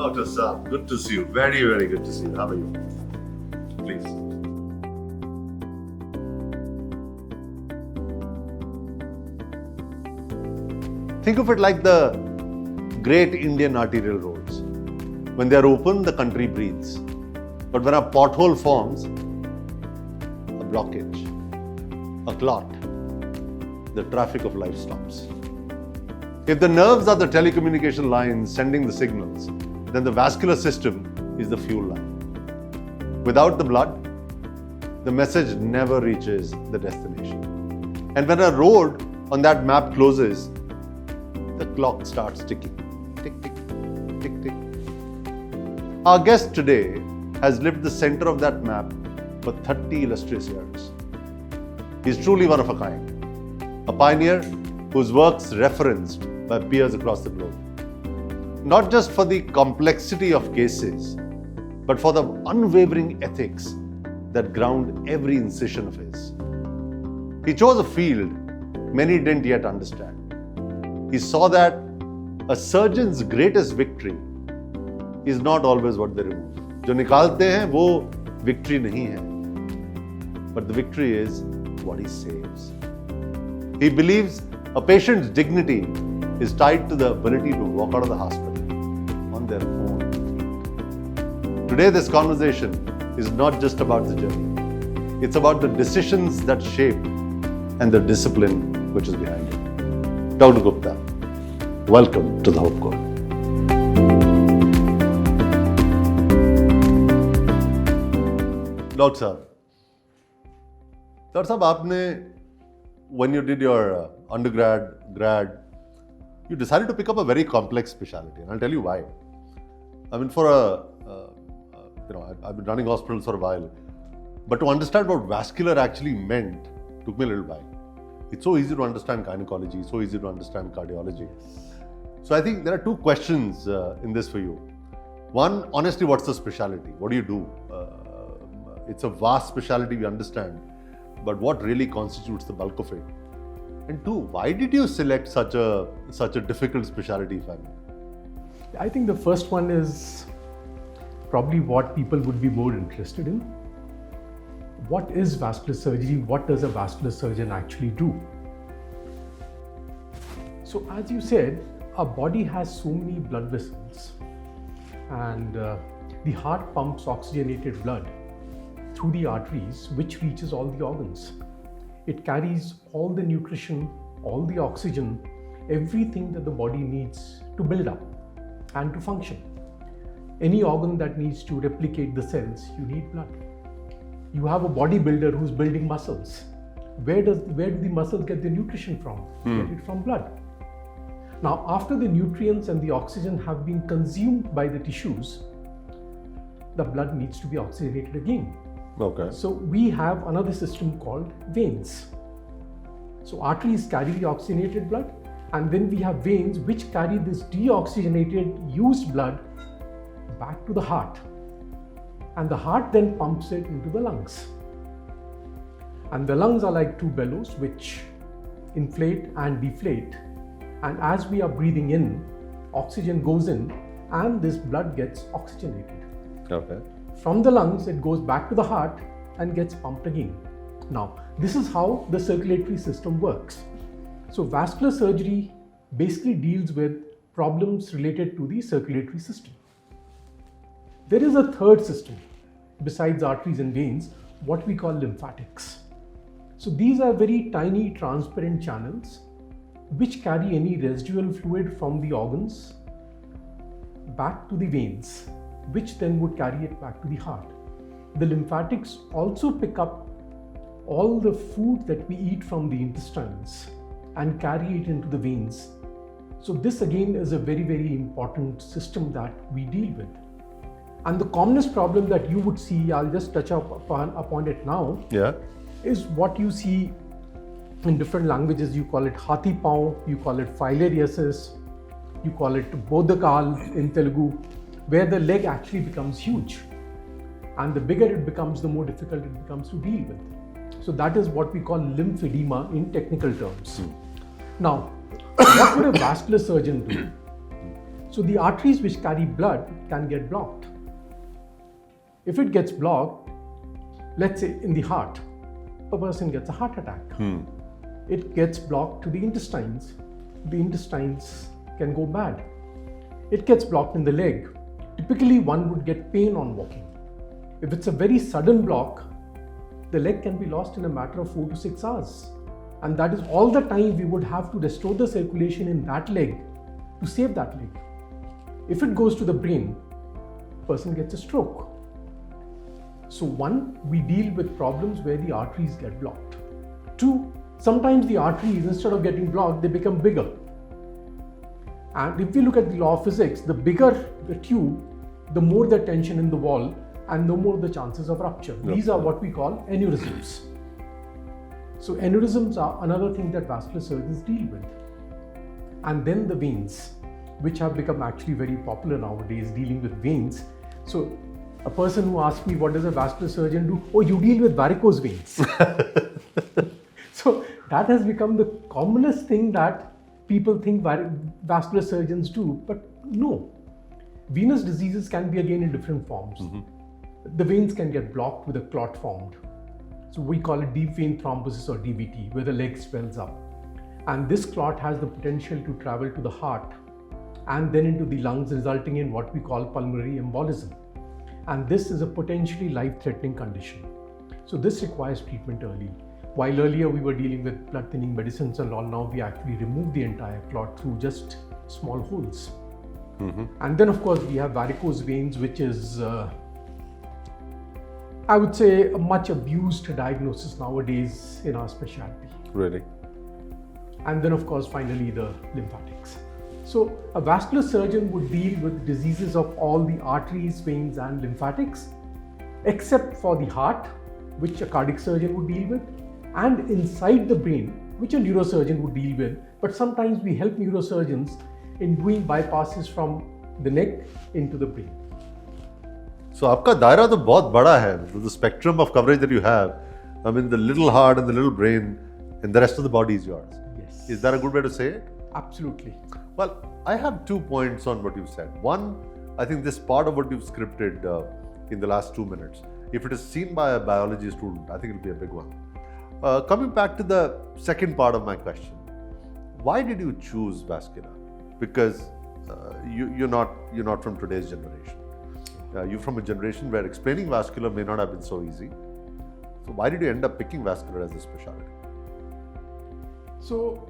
Dr. Saab, good to see you. Very, very good to see you. How are you? Please. Think of it like the great Indian arterial roads. When they are open, the country breathes. But when a pothole forms, a blockage, a clot, the traffic of life stops. If the nerves are the telecommunication lines sending the signals, then the vascular system is the fuel line. Without the blood, the message never reaches the destination. And when a road on that map closes, the clock starts ticking. Tick, tick, tick, tick. Our guest today has lived the center of that map for 30 illustrious years. He's truly one of a kind, a pioneer whose work's referenced by peers across the globe. Not just for the complexity of cases, but for the unwavering ethics that ground every incision of his. He chose a field many didn't yet understand. He saw that a surgeon's greatest victory is not always what they remove. जो निकालते हैं वो victory नहीं है, but the victory is what he saves. He believes a patient's dignity is tied to the ability to walk out of the hospital on their own feet. Today, this conversation is not just about the journey. It's about the decisions that shape and the discipline which is behind it. Dr. Gupta, welcome to the Hope Call. Dr. Saab, aapne, when you did your undergrad, grad, you decided to pick up a very complex specialty, and I'll tell you why. I mean, I've been running hospitals for a while, but to understand what vascular actually meant took me a little while. It's so easy to understand gynecology, so easy to understand cardiology. So I think there are two questions in this for you. One, honestly, what's the specialty? What do you do? It's a vast specialty, we understand, but what really constitutes the bulk of it? And two, why did you select such a difficult specialty, if I may? I think the first one is probably what people would be more interested in. What is vascular surgery? What does a vascular surgeon actually do? So as you said, our body has so many blood vessels, and the heart pumps oxygenated blood through the arteries, which reaches all the organs. It carries all the nutrition, all the oxygen, everything that the body needs to build up and to function. Any organ that needs to replicate the cells, you need blood. You have a bodybuilder who's building muscles. Where do the muscles get the nutrition from? Get it from blood. Now, after the nutrients and the oxygen have been consumed by the tissues, the blood needs to be oxygenated again. Okay. So we have another system called veins. So arteries carry the oxygenated blood, and then we have veins which carry this deoxygenated used blood back to the heart. And the heart then pumps it into the lungs. And the lungs are like two bellows which inflate and deflate. And as we are breathing in, oxygen goes in and this blood gets oxygenated. Okay. From the lungs, it goes back to the heart and gets pumped again. Now, this is how the circulatory system works. So vascular surgery basically deals with problems related to the circulatory system. There is a third system besides arteries and veins, what we call lymphatics. So these are very tiny transparent channels which carry any residual fluid from the organs back to the veins, which then would carry it back to the heart. The lymphatics also pick up all the food that we eat from the intestines and carry it into the veins. So this again is a very, very important system that we deal with. And the commonest problem that you would see, I'll just touch upon it now, is what you see in different languages. You call it hathi pav, you call it filariasis, you call it bodakal in Telugu, where the leg actually becomes huge. And the bigger it becomes, the more difficult it becomes to deal with. So that is what we call lymphedema in technical terms. Now, what would a vascular surgeon do? So the arteries which carry blood can get blocked. If it gets blocked, let's say in the heart, a person gets a heart attack. It gets blocked to the intestines. The intestines can go bad. It gets blocked in the leg. Typically, one would get pain on walking. If it's a very sudden block, the leg can be lost in a matter of 4 to 6 hours. And that is all the time we would have to restore the circulation in that leg to save that leg. If it goes to the brain, person gets a stroke. So one, we deal with problems where the arteries get blocked. Two, sometimes the arteries, instead of getting blocked, they become bigger. And if we look at the law of physics, the bigger the tube, the more the tension in the wall and the more the chances of rupture. These are what we call aneurysms. So aneurysms are another thing that vascular surgeons deal with. And then the veins, which have become actually very popular nowadays, dealing with veins. So a person who asks me, what does a vascular surgeon do? Oh, you deal with varicose veins. So that has become the commonest thing that people think vascular surgeons do, but no. Venous diseases can be again in different forms. The veins can get blocked with a clot formed. So we call it deep vein thrombosis or DVT, where the leg swells up. And this clot has the potential to travel to the heart and then into the lungs, resulting in what we call pulmonary embolism. And this is a potentially life-threatening condition. So this requires treatment early. While earlier we were dealing with blood thinning medicines and all, now we actually remove the entire clot through just small holes. And then of course we have varicose veins, which is, I would say, a much abused diagnosis nowadays in our specialty. Really? And then of course finally the lymphatics. So a vascular surgeon would deal with diseases of all the arteries, veins and lymphatics, except for the heart, which a cardiac surgeon would deal with, and inside the brain, which a neurosurgeon would deal with. But sometimes we help neurosurgeons in doing bypasses from the neck into the brain. So आपका दायरा तो बहुत बड़ा है. The spectrum of coverage that you have, I mean the little heart and the little brain and the rest of the body is yours. Yes. Is that a good way to say it? Absolutely. Well, I have 2 points on what you've said. One, I think this part of what you've scripted in the last 2 minutes, if it is seen by a biology student, I think it'll be a big one. Coming back to the second part of my question, why did you choose vascular? Because you're not from today's generation. You're from a generation where explaining vascular may not have been so easy. So why did you end up picking vascular as a specialty? So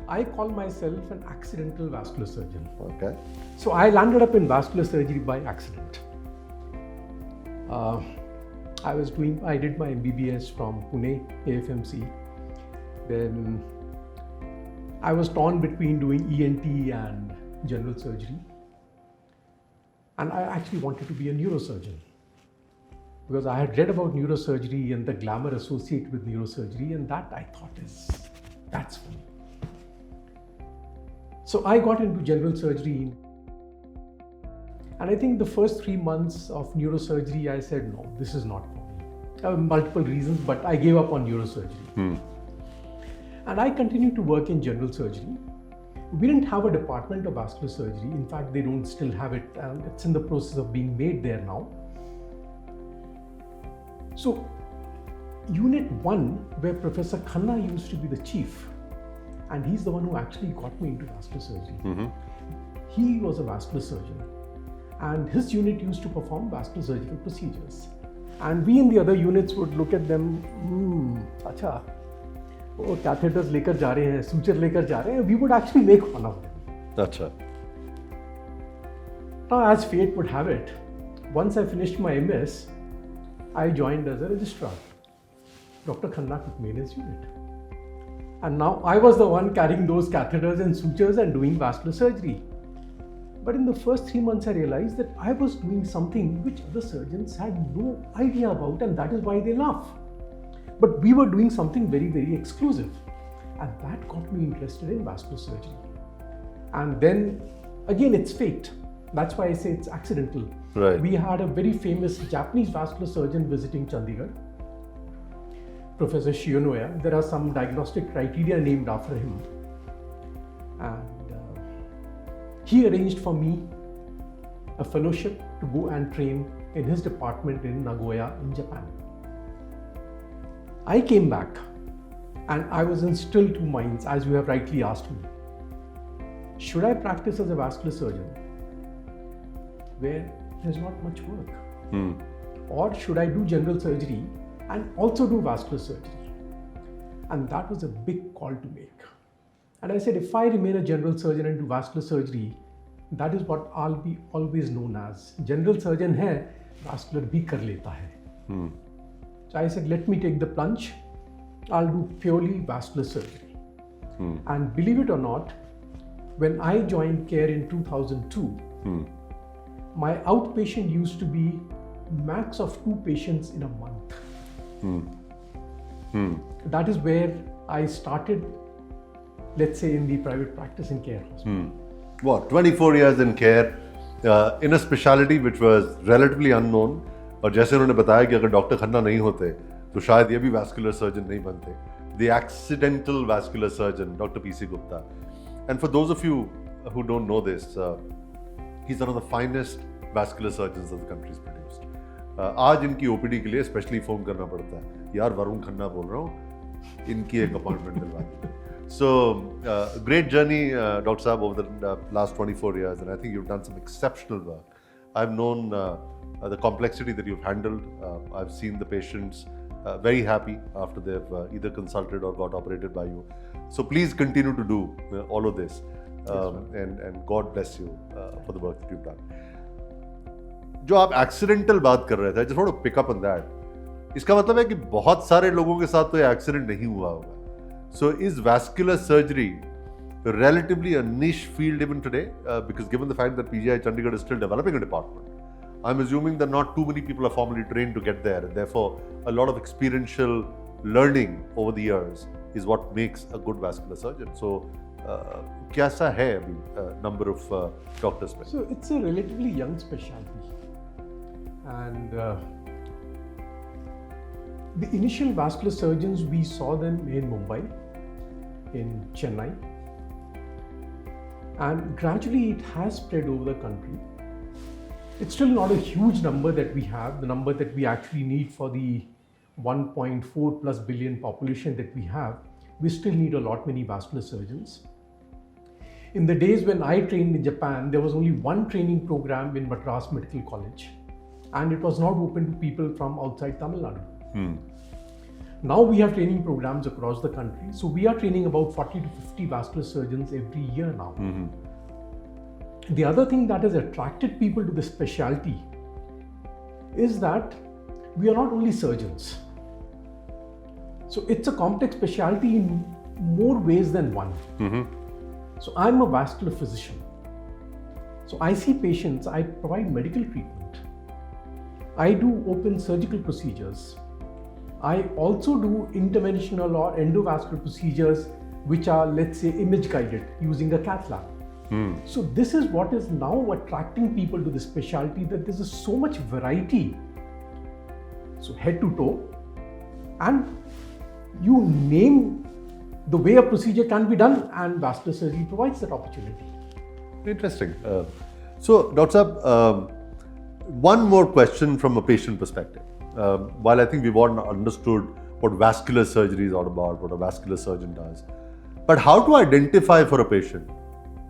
I call myself an accidental vascular surgeon. Okay. So I landed up in vascular surgery by accident. I did my MBBS from Pune, AFMC. Then I was torn between doing ENT and general surgery. And I actually wanted to be a neurosurgeon because I had read about neurosurgery and the glamour associated with neurosurgery, and that I thought that's for me. So I got into general surgery, and I think the first 3 months of neurosurgery, I said, no, this is not for me. Multiple reasons, but I gave up on neurosurgery. And I continued to work in general surgery. We didn't have a department of vascular surgery. In fact, they don't still have it, and it's in the process of being made there now. So, Unit 1, where Professor Khanna used to be the chief, and he's the one who actually got me into vascular surgery. He was a vascular surgeon, and his unit used to perform vascular surgical procedures. And we in the other units would look at them, acha, वो catheters लेकर जा रहे हैं, suture लेकर जा रहे हैं. We would actually make fun of them. Acha. Now, as fate would have it, once I finished my MS, I joined as a registrar. Dr. Khanna took me in his unit. And now I was the one carrying those catheters and sutures and doing vascular surgery. But in the first 3 months, I realized that I was doing something which other surgeons had no idea about, and that is why they laugh. But we were doing something very, very exclusive. And that got me interested in vascular surgery. And then, again, it's fate. That's why I say it's accidental. Right. We had a very famous Japanese vascular surgeon visiting Chandigarh, Professor Shionoya. There are some diagnostic criteria named after him. And he arranged for me a fellowship to go and train in his department in Nagoya in Japan. I came back and I was in still two minds, as you have rightly asked me. Should I practice as a vascular surgeon where there's not much work? Or should I do general surgery and also do vascular surgery? And that was a big call to make. And I said, if I remain a general surgeon and do vascular surgery, that is what I'll be always known as. General surgeon hai, vascular bhi kar leta hai. So I said, let me take the plunge. I'll do purely vascular surgery. And believe it or not, when I joined care in 2002, my outpatient used to be max of 2 patients in a month. That is where I started, let's say, in the private practice in care hospital. What, 24 years in care, in a speciality which was relatively unknown, और जैसे उन्होंने बताया कि अगर doctor Khanna नहीं होते तो शायद ये भी vascular surgeon नहीं बनते. The accidental vascular surgeon, Dr. P.C. Gupta. And for those of you who don't know this, he's one of the finest vascular surgeons that the country has produced. आज इनकी OPD के लिए specially phone करना पड़ता है, यार वरुण खन्ना बोल रहा हूँ, इनकी एक अपॉइंटमेंट दिलवा दीजिए. So, great journey, Dr. Saab, over the last 24 years, and I think you've done some exceptional work. I've known the complexity that you've handled. I've seen the patients very happy after they've either consulted or got operated by you. So please continue to do all of this, and God bless you for the work that you've done. जो आप accidental बात कर रहे थे, I just want to pick up on that. इसका मतलब है कि बहुत सारे लोगों के साथ तो ये accident नहीं हुआ होगा. So is vascular surgery relatively a niche field even today? Because given the fact that PGI Chandigarh is still developing a department, I'm assuming that not too many people are formally trained to get there, and therefore a lot of experiential learning over the years is what makes a good vascular surgeon. So, कैसा है अभी number of doctors में? So it's a relatively young specialty, and the initial vascular surgeons, we saw them in Mumbai, in Chennai, and gradually it has spread over the country. It's still not a huge number that we have, the number that we actually need for the 1.4 plus billion population that we have. We still need a lot many vascular surgeons. In the days when I trained in Japan, there was only one training program in Madras Medical College, and it was not open to people from outside Tamil Nadu. Now we have training programs across the country. So we are training about 40 to 50 vascular surgeons every year now. The other thing that has attracted people to this specialty is that we are not only surgeons. So it's a complex specialty in more ways than one. So I'm a vascular physician. So I see patients, I provide medical treatment. I do open surgical procedures. I also do interventional or endovascular procedures which are, let's say, image guided using a cath lab. So this is what is now attracting people to this specialty, that there's so much variety. So head to toe, and you name the way a procedure can be done, and vascular surgery provides that opportunity. Interesting. So, Dr. Saab, one more question from a patient perspective. While I think we've all understood what vascular surgery is all about, what a vascular surgeon does, but how to identify for a patient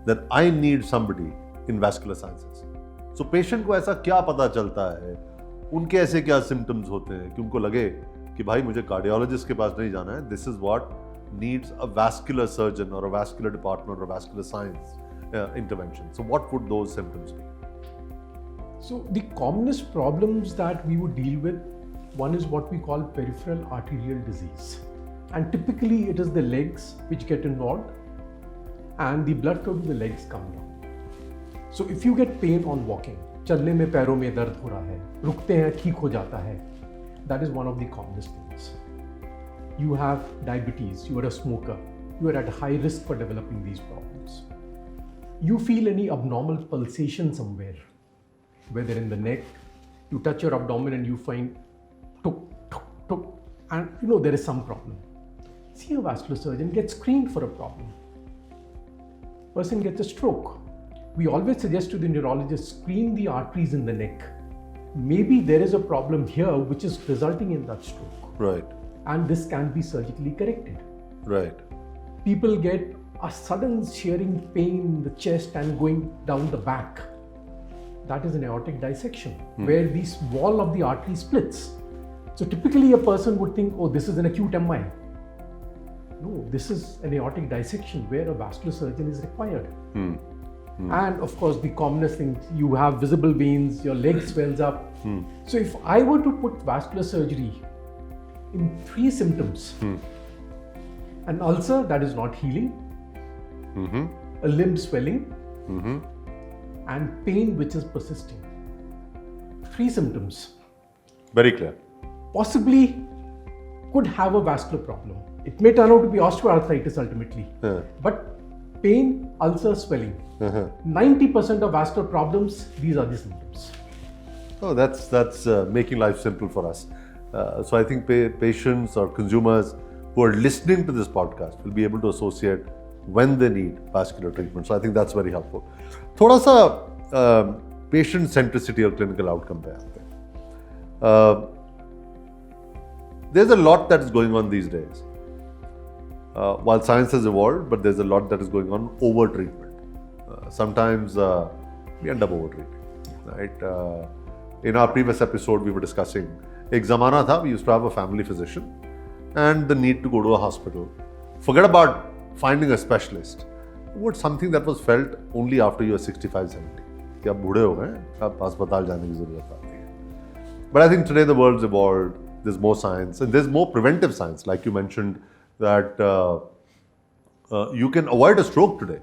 that I need somebody in vascular sciences? So patient को ऐसा क्या पता चलता है, उनके ऐसे क्या symptoms होते हैं कि उनको लगे कि भाई मुझे cardiologist के पास नहीं जाना है, this is what needs a vascular surgeon or a vascular department or a vascular science intervention. So what would those symptoms be? So the commonest problems that we would deal with, one is what we call peripheral arterial disease. And typically it is the legs which get involved, and the blood flow to the legs come down. So if you get pain on walking, चलने में पैरों में दर्द हो रहा है, रुकते हैं ठीक हो जाता है, that is one of the commonest things. You have diabetes, you are a smoker, you are at high risk for developing these problems. You feel any abnormal pulsation somewhere, whether in the neck, you touch your abdomen and you find tuk, tuk, tuk, and you know there is some problem. See a vascular surgeon, get screened for a problem. Person gets a stroke. we always suggest to the neurologist, screen the arteries in the neck. Maybe there is a problem here which is resulting in that stroke. Right. And this can be surgically corrected. Right. People get a sudden shearing pain in the chest and going down the back. That is an aortic dissection, where this wall of the artery splits. So typically a person would think, oh, this is an acute MI. No, this is an aortic dissection where a vascular surgeon is required. And of course, the commonest thing, you have visible veins, your leg swells up. So if I were to put vascular surgery in 3 symptoms, an ulcer that is not healing, a limb swelling, and pain which is persisting. 3 symptoms. Very clear. Possibly could have a vascular problem. It may turn out to be osteoarthritis ultimately. But pain, ulcer, swelling. 90% of vascular problems, these are the symptoms. Oh, that's making life simple for us. So I think patients or consumers who are listening to this podcast will be able to associate when they need vascular treatment. So I think that's very helpful. थोड़ा सा patient centricity और clinical outcome पे आते हैं. There's a lot that is going on these days. While science has evolved, but there's a lot that is going on over treatment. Sometimes we end up over treating, right? In our previous episode, we were discussing एक ज़माना था, we used to have a family physician and the need to go to a hospital. Forget about finding a specialist. It was something that was felt only after you are 65, 70. कि आप बूढ़े हो गए, आप अस्पताल जाने की ज़रूरत आती है. But I think today the world's evolved. There's more science and there's more preventive science. Like you mentioned that you can avoid a stroke today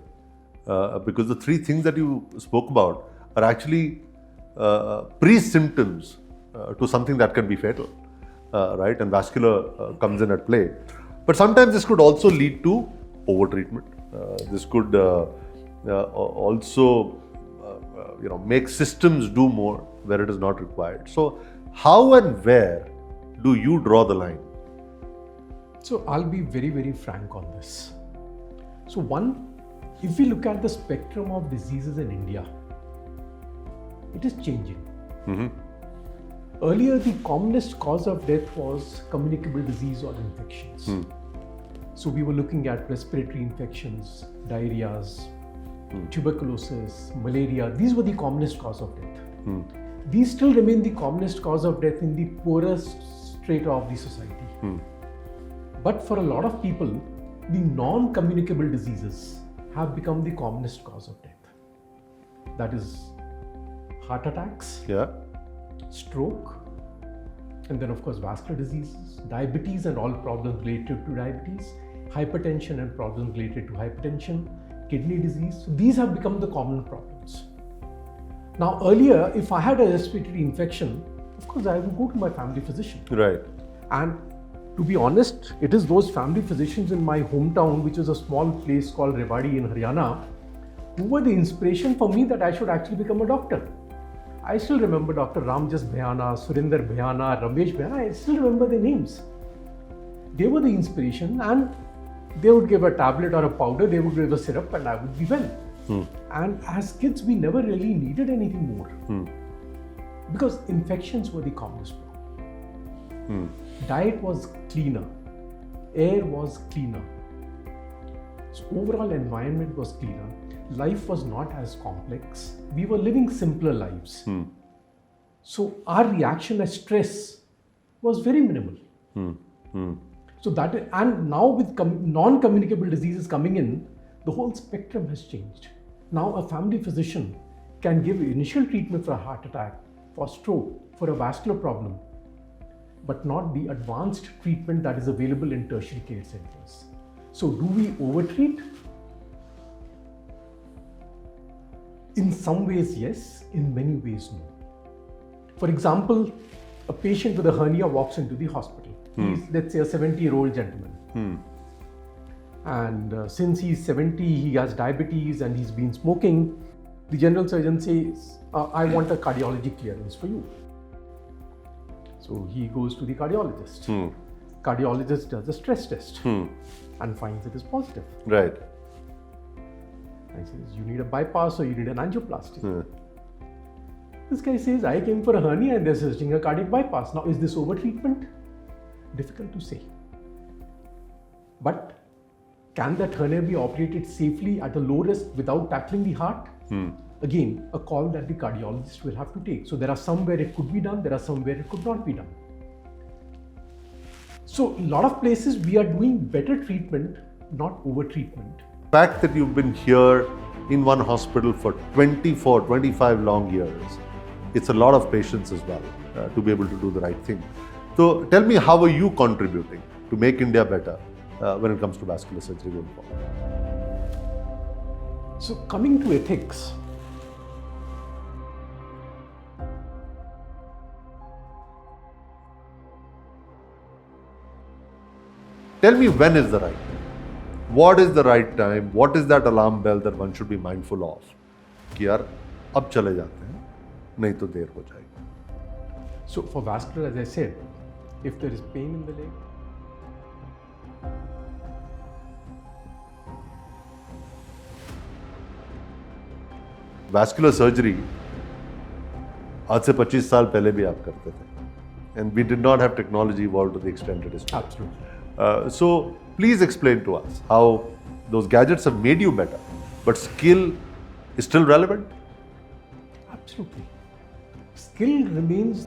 because the 3 things that you spoke about are actually pre-symptoms to something that can be fatal, right? And vascular comes in at play. But sometimes this could also lead to over-treatment. This could also make systems do more where it is not required. So how and where do you draw the line? So I'll be very, very frank on this. So one, if we look at the spectrum of diseases in India, it is changing. Earlier, the commonest cause of death was communicable disease or infections. So we were looking at respiratory infections, diarrheas, tuberculosis, malaria. These were the commonest cause of death. These still remain the commonest cause of death in the poorest strata of the society. But for a lot of people, the non-communicable diseases have become the commonest cause of death. That is heart attacks, stroke, and then of course vascular diseases, diabetes and all problems related to diabetes, hypertension and problems related to hypertension, kidney disease. So these have become the common problems. Now earlier, if I had a respiratory infection, of course I would go to my family physician. Right. And to be honest, it is those family physicians in my hometown, which is a small place called Rewari in Haryana, who were the inspiration for me that I should actually become a doctor. I still remember Dr. Ramjas Bhayana, Surinder Bhayana, Ramesh Bhayana, I still remember their names. They were the inspiration and they would give a tablet or a powder, they would give a syrup and I would be well. And as kids, we never really needed anything more because infections were the commonest problem. Diet was cleaner, air was cleaner, so overall environment was cleaner, life was not as complex, we were living simpler lives. So our reaction as stress was very minimal. So that is, and now with non-communicable diseases coming in, the whole spectrum has changed. Now a family physician can give initial treatment for a heart attack, for stroke, for a vascular problem, but not the advanced treatment that is available in tertiary care centers. So do we overtreat? In some ways, yes. In many ways, no. For example, a patient with a hernia walks into the hospital. He's, let's say, a 70-year-old gentleman. And since he's 70, he has diabetes and he's been smoking. The general surgeon says, I want a cardiology clearance for you. So he goes to the cardiologist. Cardiologist does a stress test and finds it is positive. Right. I says, you need a bypass or you need an angioplasty. This guy says, I came for a hernia and they're suggesting a cardiac bypass. Now, is this over treatment? Difficult to say. But can that hernia be operated safely at a low risk without tackling the heart? Again, a call that the cardiologist will have to take. So there are some where it could be done, there are some where it could not be done. So a lot of places we are doing better treatment, not over treatment. The fact that you've been here in one hospital for 24, 25 long years, it's a lot of patience as well to be able to do the right thing. So tell me, how are you contributing to make India better when it comes to vascular surgery going forward? So coming to ethics, tell me, when is the right time? What is the right time? What is that alarm bell that one should be mindful of? कि यार अब चले जाते हैं, नहीं तो देर हो जाएगी. So for vascular, as I said, if there is pain in the leg, vascular surgery आज से 25 साल पहले भी आप करते थे. And we did not have technology evolved to the extent it is today. absolutely. So please explain to us how those gadgets have made you better, but skill is still relevant? Absolutely. Skill remains